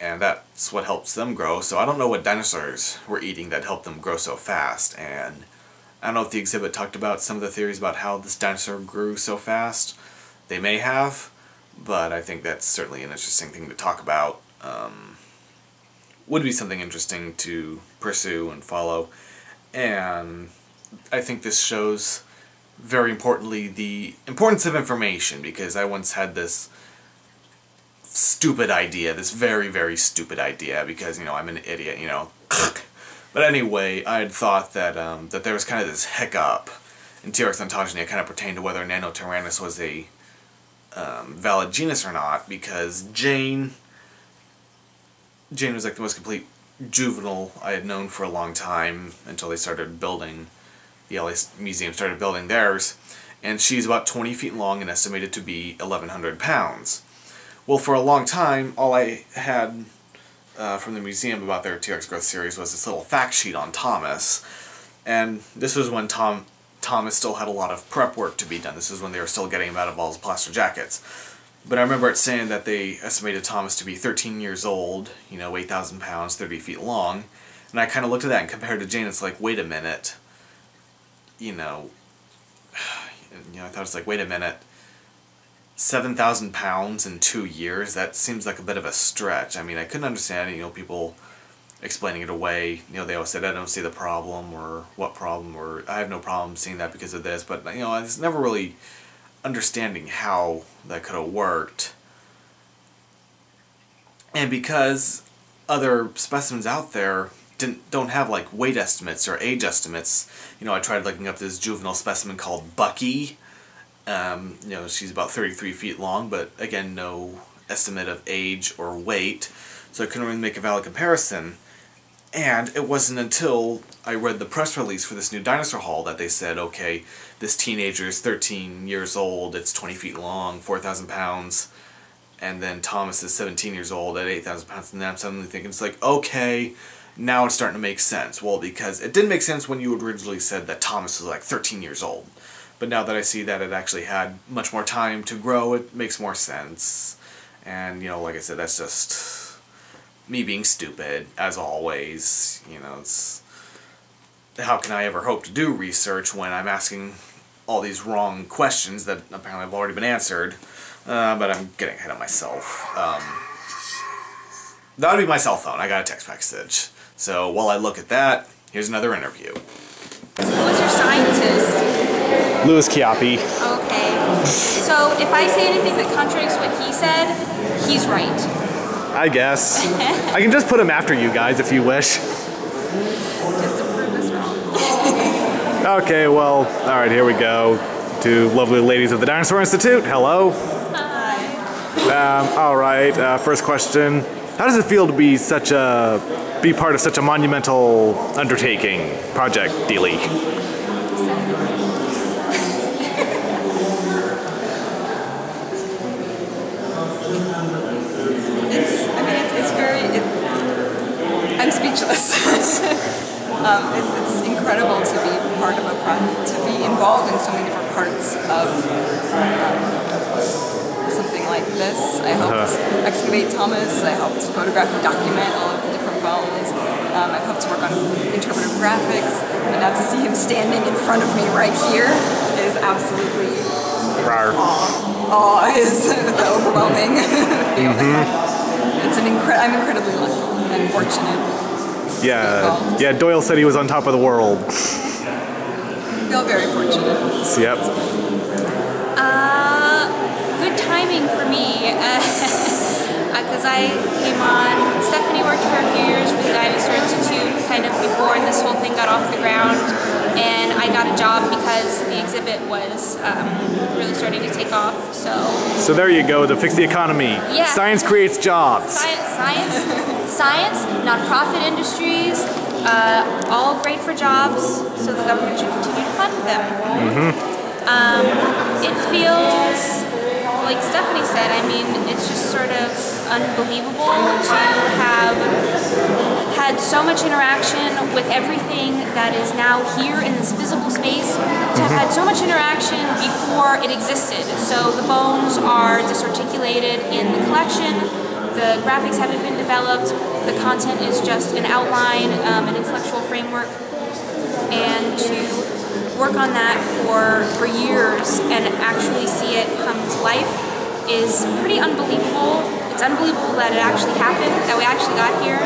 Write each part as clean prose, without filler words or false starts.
and that's what helps them grow. So I don't know what dinosaurs were eating that helped them grow so fast, and I don't know if the exhibit talked about some of the theories about how this dinosaur grew so fast. They may have, but I think that's certainly an interesting thing to talk about. Would be something interesting to pursue and follow, and I think this shows, very importantly, the importance of information, because I once had this stupid idea, this very, very stupid idea, because, you know, I'm an idiot, you know. But anyway, I had thought that that there was kind of this hiccup in T-Rex ontogeny. It kind of pertained to whether Nanotyrannus was a valid genus or not, because Jane was like the most complete juvenile I had known for a long time, until they started building, the LA Museum started building theirs, and she's about 20 feet long and estimated to be 1,100 pounds. Well, for a long time, all I had from the museum about their T-Rex growth series was this little fact sheet on Thomas, and this was when Thomas still had a lot of prep work to be done. This is when they were still getting him out of all his plaster jackets. But I remember it saying that they estimated Thomas to be 13 years old, you know, 8,000 pounds, 30 feet long, and I kind of looked at that and compared to Jane, it's like, wait a minute, you know, I thought it's like, wait a minute, 7,000 pounds in 2 years? That seems like a bit of a stretch. I mean, I couldn't understand, you know, people explaining it away. You know, they always said, I don't see the problem, or what problem, or I have no problem seeing that because of this. But, you know, I was never really understanding how that could have worked. And because other specimens out there don't have, like, weight estimates or age estimates, you know, I tried looking up this juvenile specimen called Bucky. You know, she's about 33 feet long, but again, no estimate of age or weight, so I couldn't really make a valid comparison. And it wasn't until I read the press release for this new dinosaur haul that they said, okay, this teenager is 13 years old, it's 20 feet long, 4,000 pounds, and then Thomas is 17 years old at 8,000 pounds, and then I'm suddenly thinking, it's like, okay, now it's starting to make sense. Well, because it didn't make sense when you originally said that Thomas was like 13 years old. But now that I see that it actually had much more time to grow, it makes more sense. And, you know, like I said, that's just me being stupid, as always. You know, it's, how can I ever hope to do research when I'm asking all these wrong questions that apparently have already been answered? But I'm getting ahead of myself. That would be my cell phone. I got a text message. So while I look at that, here's another interview. Who was your scientist? Louis Chiappi. Okay. So if I say anything that contradicts what he said, he's right. I guess. I can just put him after you guys if you wish. Just to prove us wrong. Okay, well, alright, here we go. To lovely ladies of the Dinosaur Institute, hello. Hi. Alright, first question. How does it feel to be be part of such a monumental undertaking, project dealie? I'm speechless. It's incredible to be part of a project, to be involved in so many different parts of something like this. I helped excavate Thomas, I helped photograph and document all of the different bones. I've helped to work on interpretive graphics, and now to see him standing in front of me right here is absolutely awe is the overwhelming feeling. I'm incredibly lucky and fortunate. Yeah, Doyle said he was on top of the world. I feel very fortunate. Yep. Good timing for me, because I came on, Stephanie worked for a few years for the Dinosaur Institute, kind of before this whole thing got off the ground, and I got a job because the exhibit was really starting to take off, so there you go, to fix the economy. Yeah. Science creates jobs. Science, nonprofit industries, all great for jobs, so the government should continue to fund them. It feels, like Stephanie said, I mean, it's just sort of unbelievable to have had so much interaction with everything that is now here in this physical space, to have had so much interaction before it existed. So the bones are disarticulated in the collection. The graphics haven't been developed. The content is just an outline, an intellectual framework, and to work on that for years and actually see it come to life is pretty unbelievable. It's unbelievable that it actually happened, that we actually got here.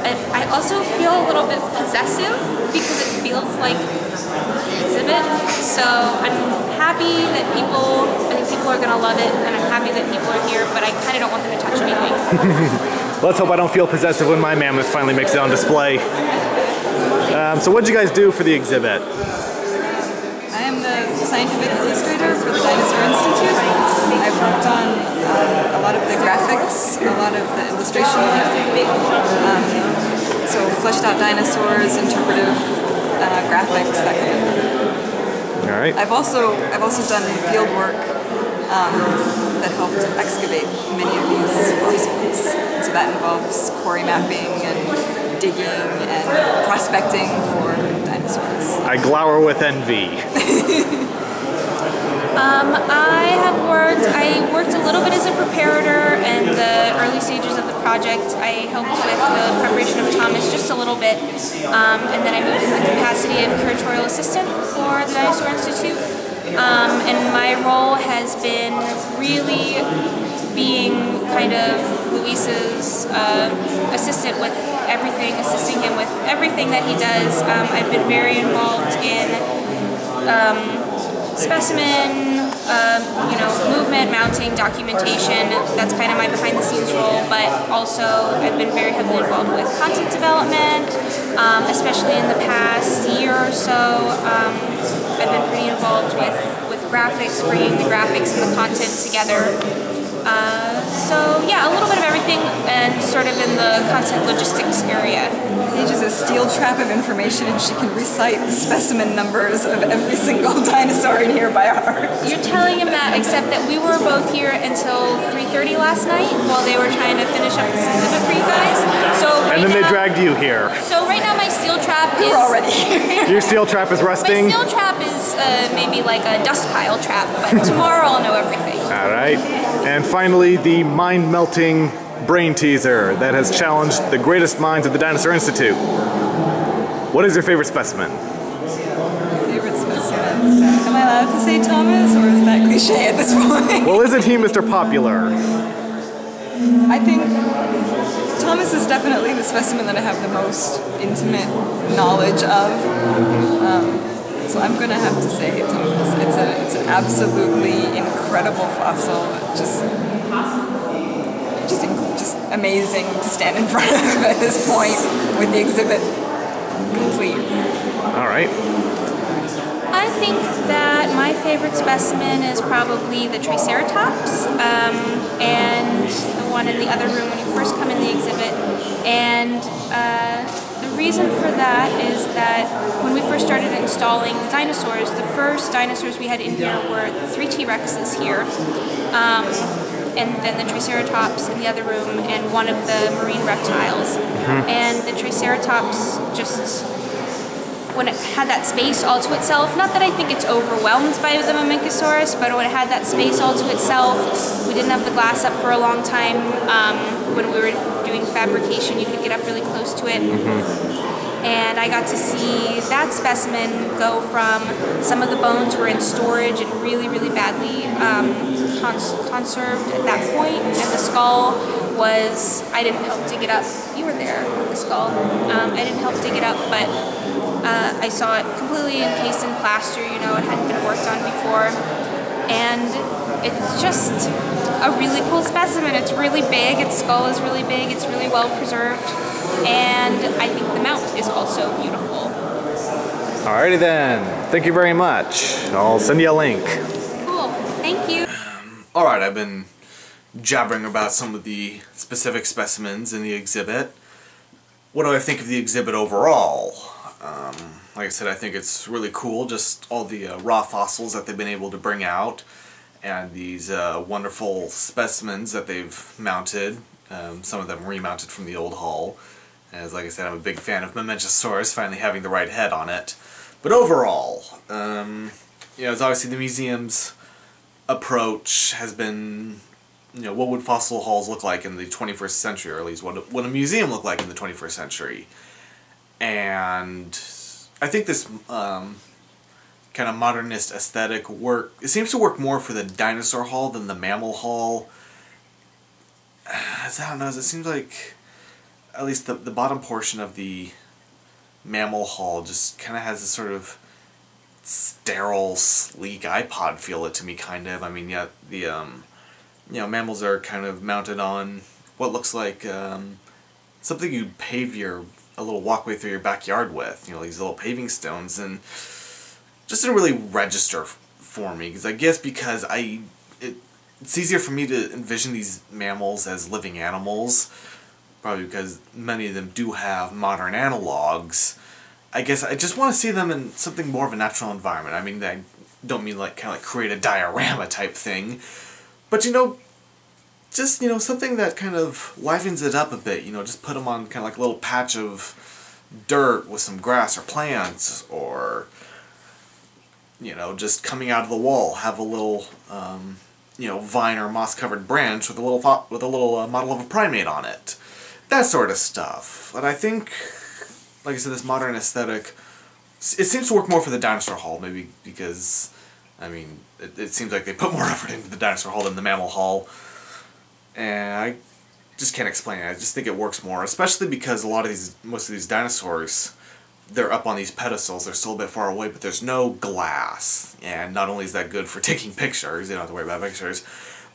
And I also feel a little bit possessive because it feels like an exhibit. So I'm happy that I think people are going to love it, and I'm happy that people are here, but I kind of don't want them to touch anything. Let's hope I don't feel possessive when my mammoth finally makes it on display. So what did you guys do for the exhibit? I am the scientific illustrator for the Dinosaur Institute. I've worked on a lot of the graphics, a lot of the illustration work. So fleshed out dinosaurs, interpretive graphics, that kind of thing. All right. I've also done field work that helped excavate many of these fossils. So that involves quarry mapping and digging and prospecting for dinosaurs. I glower with envy. I worked a little bit as a preparator in the early stages of the project. I helped with the preparation of Thomas just a little bit, and then I moved in the capacity of curatorial assistant for the Dinosaur Institute. And my role has been really being kind of Luis's assistant with everything, assisting him with everything that he does. I've been very involved in specimen, movement, mounting, documentation. That's kind of my behind-the-scenes role, but also I've been very heavily involved with content development, especially in the past year or so. I've been pretty involved with graphics, bringing the graphics and the content together. So yeah, a little bit of everything, and sort of in the content logistics area. Paige is a steel trap of information, and she can recite the specimen numbers of every single dinosaur in here by heart. You're telling him that, except that we were both here until 3:30 last night while they were trying to finish up this exhibit for you guys. So And then they dragged you here. So right now my steel trap is... We're already here. Your steel trap is rusting? My steel trap is maybe like a dust pile trap, but tomorrow I'll know everything. All right. And finally, the mind-melting brain teaser that has challenged the greatest minds of the Dinosaur Institute. What is your favorite specimen? Favorite specimen? Am I allowed to say Thomas, or is that cliche at this point? Well, isn't he Mr. Popular? I think Thomas is definitely the specimen that I have the most intimate knowledge of. So I'm gonna have to say Thomas. It's an absolutely incredible fossil. Just amazing to stand in front of at this point with the exhibit complete. All right. I think that my favorite specimen is probably the Triceratops, and the one in the other room when you first come in the exhibit. And the reason for that is that when we first started installing the dinosaurs, the first dinosaurs we had in here were the 3 T-Rexes here, and then the Triceratops in the other room, and one of the marine reptiles. And the Triceratops just, when it had that space all to itself, not that I think it's overwhelmed by the Mamenchosaurus, but when it had that space all to itself, we didn't have the glass up for a long time. When we were doing fabrication, you could get up really close to it. And I got to see that specimen go from some of the bones were in storage and really, really badly conserved at that point, and the skull was, I didn't help dig it up. You were there with the skull. I didn't help dig it up, but I saw it completely encased in plaster, you know, it hadn't been worked on before. And it's just a really cool specimen. It's really big, its skull is really big, it's really well preserved, and I think the mount is also beautiful. Alrighty then. Thank you very much. I'll send you a link. Cool, thank you. Alright, I've been jabbering about some of the specific specimens in the exhibit. What do I think of the exhibit overall? Like I said, I think it's really cool, just all the raw fossils that they've been able to bring out, and these wonderful specimens that they've mounted, some of them remounted from the old hall. As like I said, I'm a big fan of Mamenchosaurus finally having the right head on it. But overall, it's obviously the museum's approach has been what would fossil halls look like in the 21st century, or at least what would a museum look like in the 21st century? And I think this kind of modernist aesthetic it seems to work more for the dinosaur hall than the mammal hall. I don't know, it seems like at least the bottom portion of the mammal hall just kind of has this sort of sterile, sleek iPod feel to me, kind of. I mean, yeah, the mammals are kind of mounted on what looks like something you'd pave a little walkway through your backyard with, these little paving stones, and just didn't really register for me, because I guess because it's easier for me to envision these mammals as living animals, probably because many of them do have modern analogs. I guess I just want to see them in something more of a natural environment. I mean, I don't mean like kind of like create a diorama type thing, but just something that kind of livens it up a bit. Just put them on kind of like a little patch of dirt with some grass or plants, or just coming out of the wall, have a little vine or moss covered branch with a little model of a primate on it. That sort of stuff. But I think, like I said, this modern aesthetic, it seems to work more for the dinosaur hall, maybe because, I mean, it seems like they put more effort into the dinosaur hall than the mammal hall. And I just can't explain it. I just think it works more, especially because most of these dinosaurs, they're up on these pedestals. They're still a bit far away, but there's no glass. And not only is that good for taking pictures, you don't have to worry about pictures,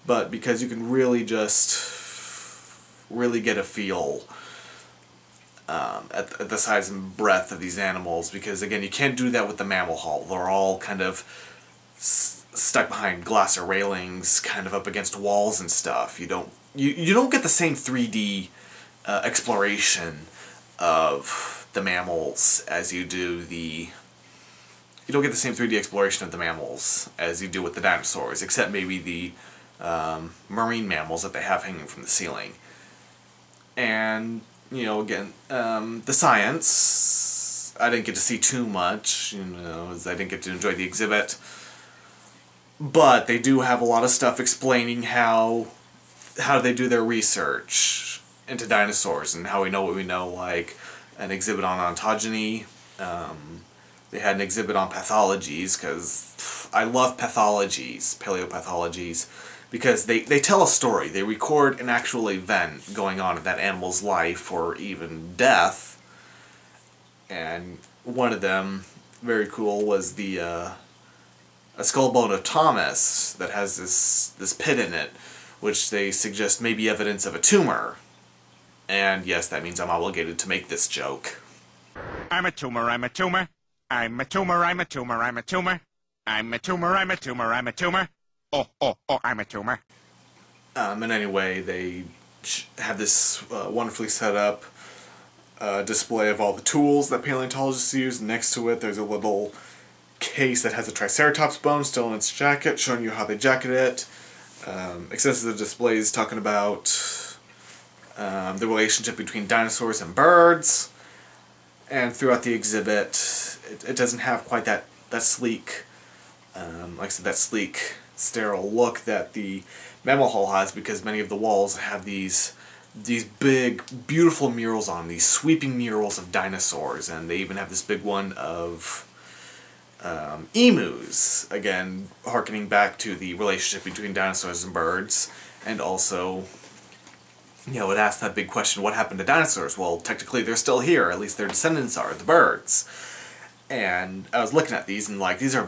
but because you can really get a feel at the size and breadth of these animals, because again, you can't do that with the mammal hall. They're all kind of stuck behind glass or railings, kind of up against walls and stuff. You don't get the same 3D exploration of the mammals as you do you don't get the same 3D exploration of the mammals as you do with the dinosaurs, except maybe the marine mammals that they have hanging from the ceiling. And, again, the science, I didn't get to see too much, as I didn't get to enjoy the exhibit. But they do have a lot of stuff explaining how they do their research into dinosaurs and how we know what we know, like an exhibit on ontogeny. They had an exhibit on pathologies, because I love pathologies, paleopathologies, because they tell a story. They record an actual event going on in that animal's life or even death. And one of them, very cool, was a skull bone of Thomas that has this pit in it, which they suggest may be evidence of a tumor. And yes, that means I'm obligated to make this joke. I'm a tumor, I'm a tumor. I'm a tumor, I'm a tumor, I'm a tumor. I'm a tumor, I'm a tumor, I'm a tumor. Oh, I'm a tumor. And anyway, they have this wonderfully set up display of all the tools that paleontologists use. Next to it, there's a little case that has a Triceratops bone still in its jacket, showing you how they jacket it. Extensive displays talking about the relationship between dinosaurs and birds. And throughout the exhibit, it doesn't have quite that sleek, like I said, that sleek, sterile look that the mammal hall has, because many of the walls have these big, beautiful murals on, these sweeping murals of dinosaurs, and they even have this big one of emus, again, harkening back to the relationship between dinosaurs and birds, and also, it asks that big question, what happened to dinosaurs? Well, technically they're still here, at least their descendants are, the birds. And I was looking at these, and these are